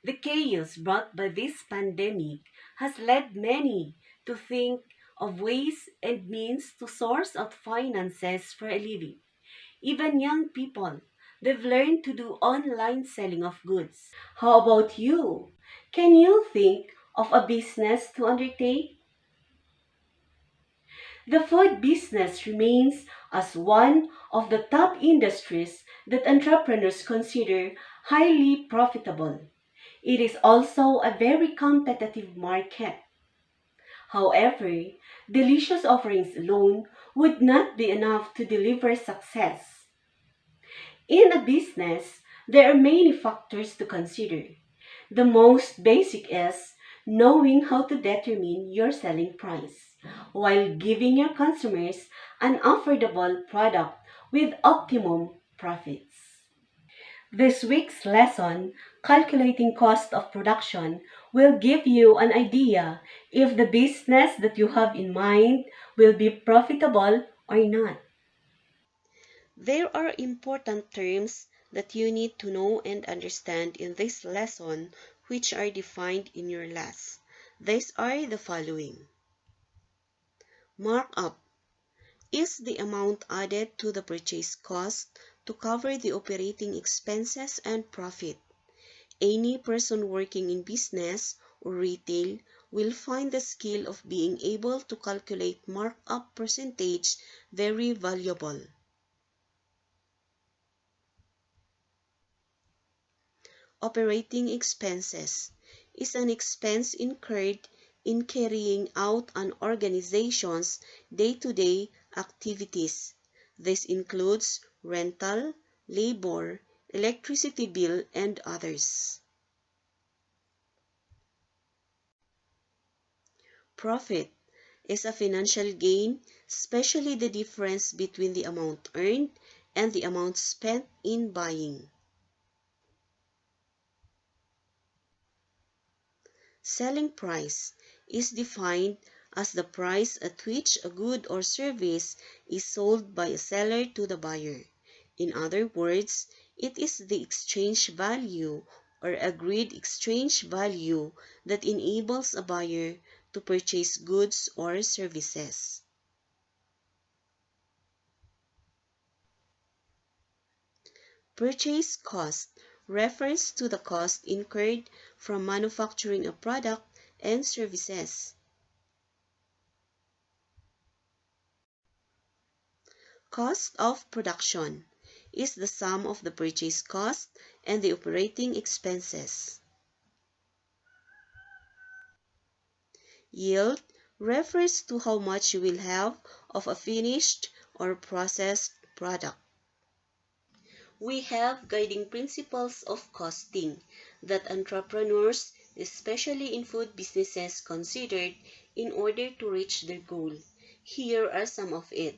The chaos brought by this pandemic has led many to think of ways and means to source out finances for a living. Even young people, they've learned to do online selling of goods. How about you? Can you think of a business to undertake? The food business remains as one of the top industries that entrepreneurs consider highly profitable. It is also a very competitive market. However, delicious offerings alone would not be enough to deliver success. In a business, there are many factors to consider. The most basic is knowing how to determine your selling price while giving your consumers an affordable product with optimum profits. This week's lesson, Calculating Cost of Production, will give you an idea if the business that you have in mind will be profitable or not. There are important terms that you need to know and understand in this lesson, which are defined in your LAS. These are the following. Markup is the amount added to the purchase cost to cover the operating expenses and profit. Any person working in business or retail will find the skill of being able to calculate markup percentage very valuable. Operating expenses is an expense incurred in carrying out an organization's day-to-day activities. This includes rental, labor, electricity bill, and others. Profit is a financial gain, especially the difference between the amount earned and the amount spent in buying. Selling price is defined as the price at which a good or service is sold by a seller to the buyer. In other words, it is the exchange value or agreed exchange value that enables a buyer to purchase goods or services. Purchase cost refers to the cost incurred from manufacturing a product and services. Cost of production is the sum of the purchase cost and the operating expenses. Yield refers to how much you will have of a finished or processed product. We have guiding principles of costing that entrepreneurs, especially in food businesses, considered in order to reach their goal. Here are some of it.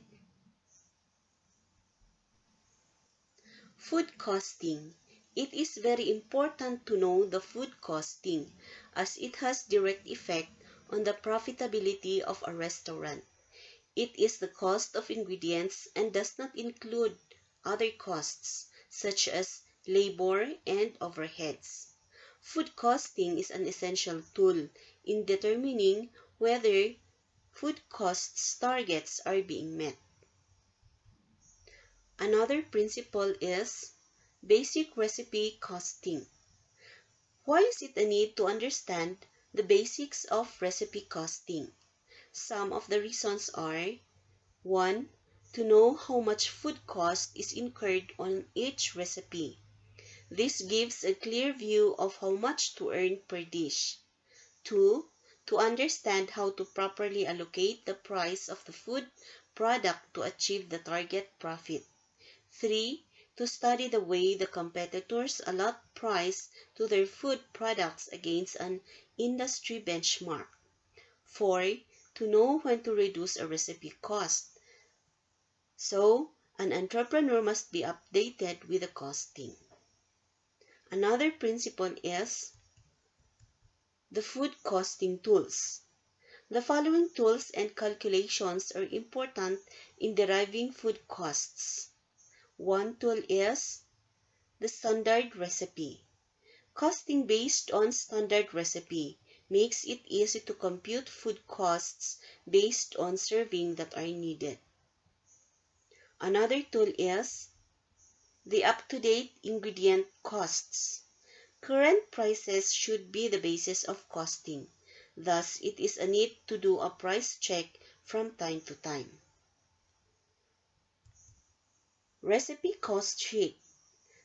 Food costing. It is very important to know the food costing as it has direct effect on the profitability of a restaurant. It is the cost of ingredients and does not include other costs such as labor and overheads. Food costing is an essential tool in determining whether food costs targets are being met. Another principle is basic recipe costing. Why is it a need to understand the basics of recipe costing? Some of the reasons are: 1. To know how much food cost is incurred on each recipe. This gives a clear view of how much to earn per dish. 2. To understand how to properly allocate the price of the food product to achieve the target profit. 3. To study the way the competitors allot price to their food products against an industry benchmark. 4. To know when to reduce a recipe cost. So, an entrepreneur must be updated with the costing. Another principle is the food costing tools. The following tools and calculations are important in deriving food costs. One tool is the standard recipe. Costing based on standard recipe makes it easy to compute food costs based on serving that are needed. Another tool is the up-to-date ingredient costs. Current prices should be the basis of costing. Thus, it is a need to do a price check from time to time. Recipe cost sheet.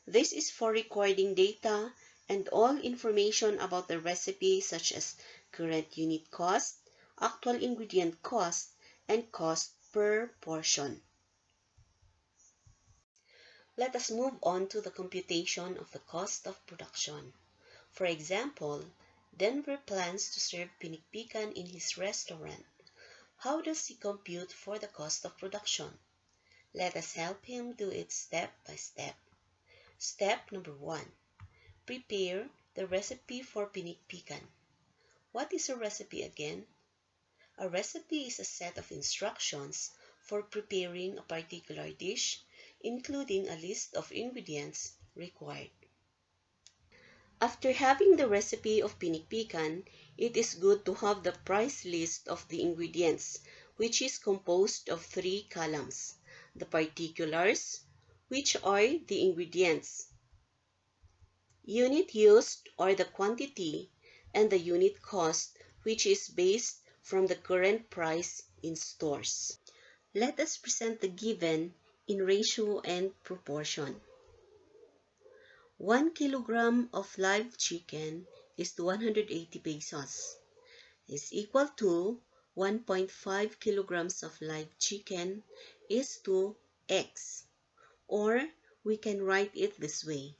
This is for recording data and all information about the recipe such as current unit cost, actual ingredient cost, and cost per portion. Let us move on to the computation of the cost of production. For example, Denver plans to serve pinikpikan in his restaurant. How does he compute for the cost of production? Let us help him do it step by step. Step number 1. Prepare the recipe for pinikpikan. What is a recipe again? A recipe is a set of instructions for preparing a particular dish, including a list of ingredients required. After having the recipe of pinikpikan, it is good to have the price list of the ingredients, which is composed of 3 columns. The particulars, which are the ingredients, unit used or the quantity, and the unit cost, which is based from the current price in stores. Let us present the given in ratio and proportion. 1 kilogram of live chicken is to 180 pesos, is equal to 1.5 kilograms of live chicken is to X, or we can write it this way.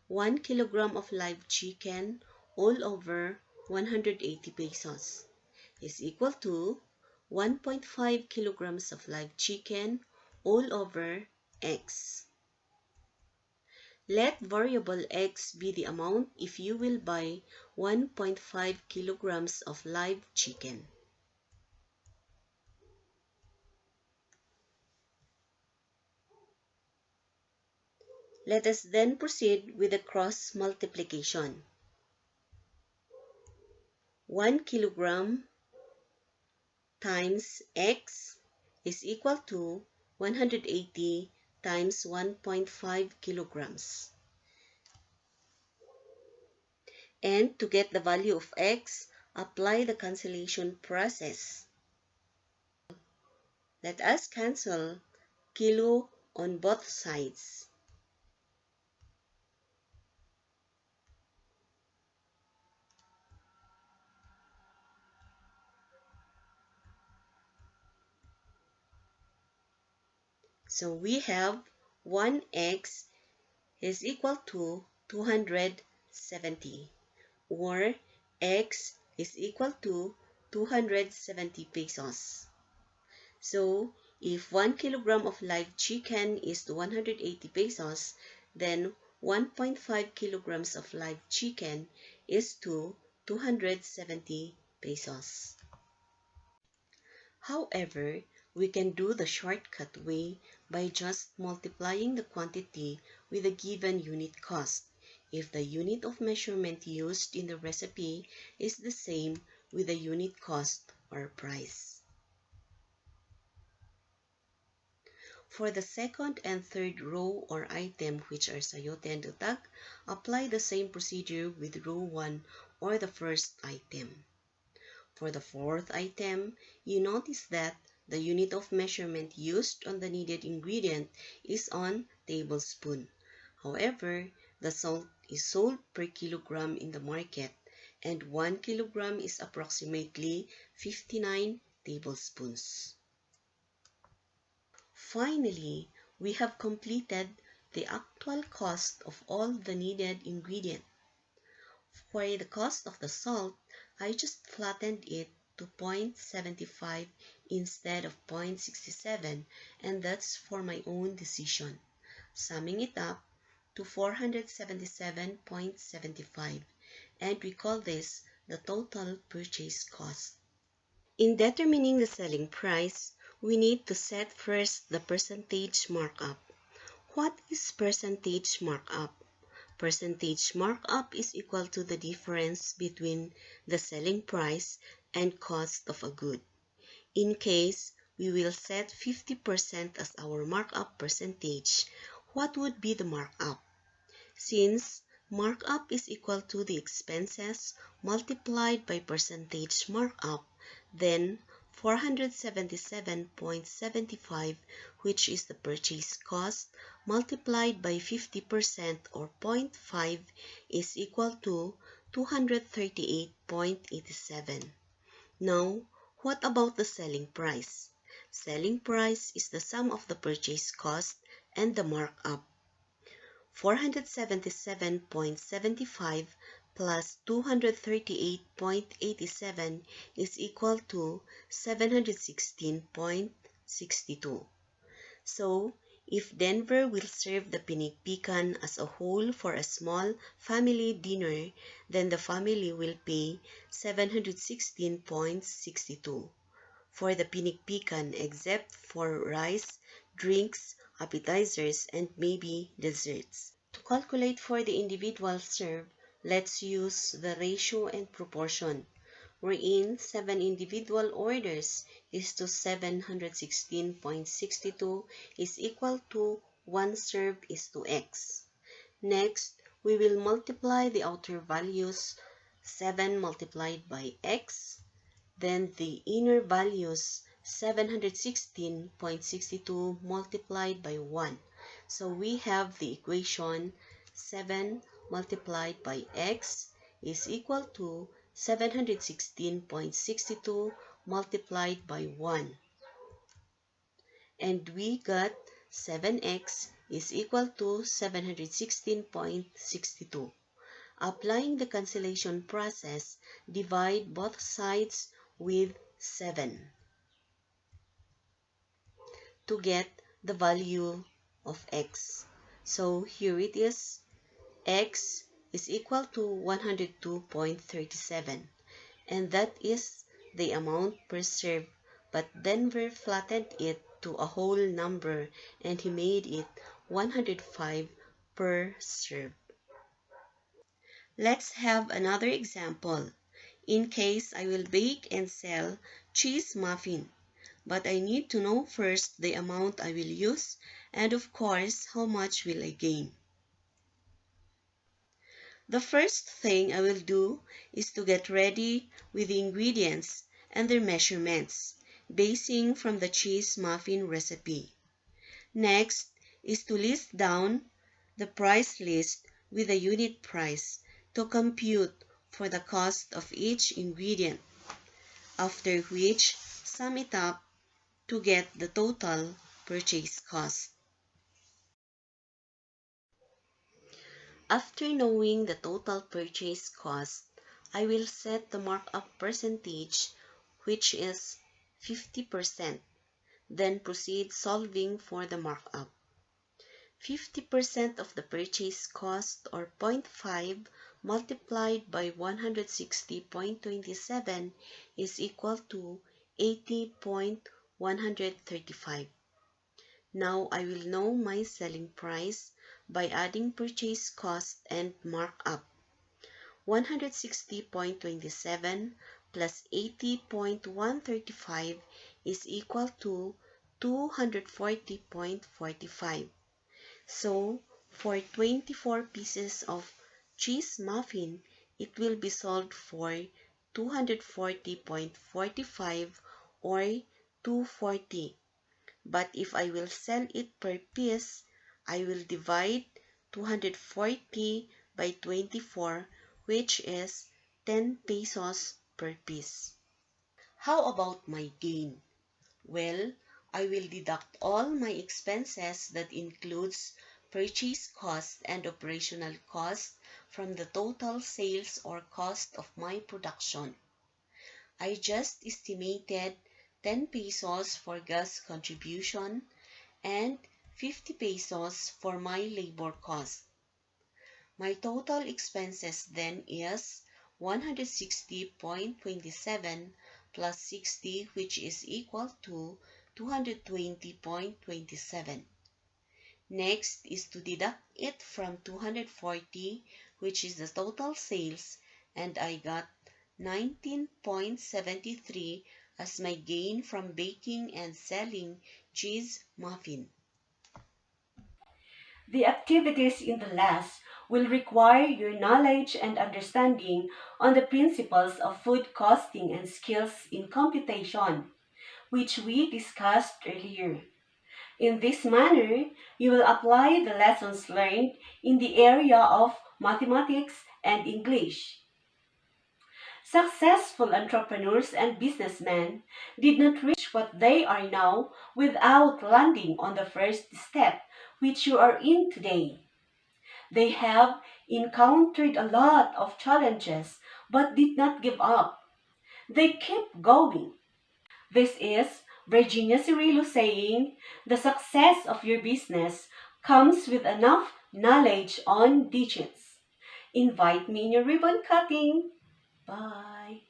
1 kilogram of live chicken all over 180 pesos is equal to 1.5 kilograms of live chicken all over X. Let variable X be the amount if you will buy 1.5 kilograms of live chicken. Let us then proceed with the cross multiplication. 1 kilogram times X is equal to 180 times 1.5 kilograms. And to get the value of X, apply the cancellation process. Let us cancel kilo on both sides. So we have 1x is equal to 270, or x is equal to 270 pesos. So if 1 kilogram of live chicken is to 180 pesos, then 1.5 kilograms of live chicken is to 270 pesos. However, we can do the shortcut way by just multiplying the quantity with a given unit cost if the unit of measurement used in the recipe is the same with the unit cost or price. For the second and third row or item, which are sayote and utag, apply the same procedure with row 1 or the first item. For the fourth item, you notice that the unit of measurement used on the needed ingredient is on tablespoon. However, the salt is sold per kilogram in the market, and 1 kilogram is approximately 59 tablespoons. Finally, we have completed the actual cost of all the needed ingredients. For the cost of the salt, I just flattened it to 0.75 instead of 0.67, and that's for my own decision. Summing it up to 477.75, and we call this the total purchase cost. In determining the selling price, we need to set first the percentage markup. What is percentage markup? Percentage markup is equal to the difference between the selling price and cost of a good. In case we will set 50% as our markup percentage, what would be the markup? Since markup is equal to the expenses multiplied by percentage markup, then 477.75, which is the purchase cost, multiplied by 50% or 0.5 is equal to 238.87. Now, what about the selling price? Selling price is the sum of the purchase cost and the markup. 477.75 plus 238.87 is equal to 716.62. So, if Denver will serve the pinikpikan as a whole for a small family dinner, then the family will pay 716.62 for the pinikpikan except for rice, drinks, appetizers, and maybe desserts. To calculate for the individual serve, let's use the ratio and proportion, wherein 7 individual orders is to 716.62 is equal to 1 serve is to X. Next, we will multiply the outer values, 7 multiplied by X, then the inner values, 716.62 multiplied by 1. So we have the equation 7 multiplied by X is equal to 716.62 multiplied by 1. And we got 7X is equal to 716.62. Applying the cancellation process, divide both sides with 7 to get the value of X. So here it is, X is equal to 102.37, and that is the amount per serve, but Denver flattened it to a whole number and he made it 105 per serve. Let's have another example. In case I will bake and sell cheese muffin, but I need to know first the amount I will use and of course how much will I gain. The first thing I will do is to get ready with the ingredients and their measurements, basing from the cheese muffin recipe. Next is to list down the price list with the unit price to compute for the cost of each ingredient, after which sum it up to get the total purchase cost. After knowing the total purchase cost, I will set the markup percentage, which is 50%, then proceed solving for the markup. 50% of the purchase cost or 0.5 multiplied by 160.27 is equal to 80.135. Now I will know my selling price by adding purchase cost and markup. 160.27 plus 80.135 is equal to 240.45. So, for 24 pieces of cheese muffin, it will be sold for 240.45 or 240. But if I will sell it per piece, I will divide 240 by 24, which is 10 pesos per piece. How about my gain? Well, I will deduct all my expenses that includes purchase cost and operational cost from the total sales or cost of my production. I just estimated 10 pesos for gas contribution and 50 pesos for my labor cost. My total expenses then is 160.27 plus 60, which is equal to 220.27. Next is to deduct it from 240, which is the total sales, and I got 19.73 as my gain from baking and selling cheese muffin. The activities in the last will require your knowledge and understanding on the principles of food costing and skills in computation, which we discussed earlier. In this manner, you will apply the lessons learned in the area of mathematics and English. Successful entrepreneurs and businessmen did not reach what they are now without landing on the first step, which you are in today. They have encountered a lot of challenges but did not give up. They kept going. This is Virginia Cerillo saying, the success of your business comes with enough knowledge on digits. Invite me in your ribbon cutting. Bye.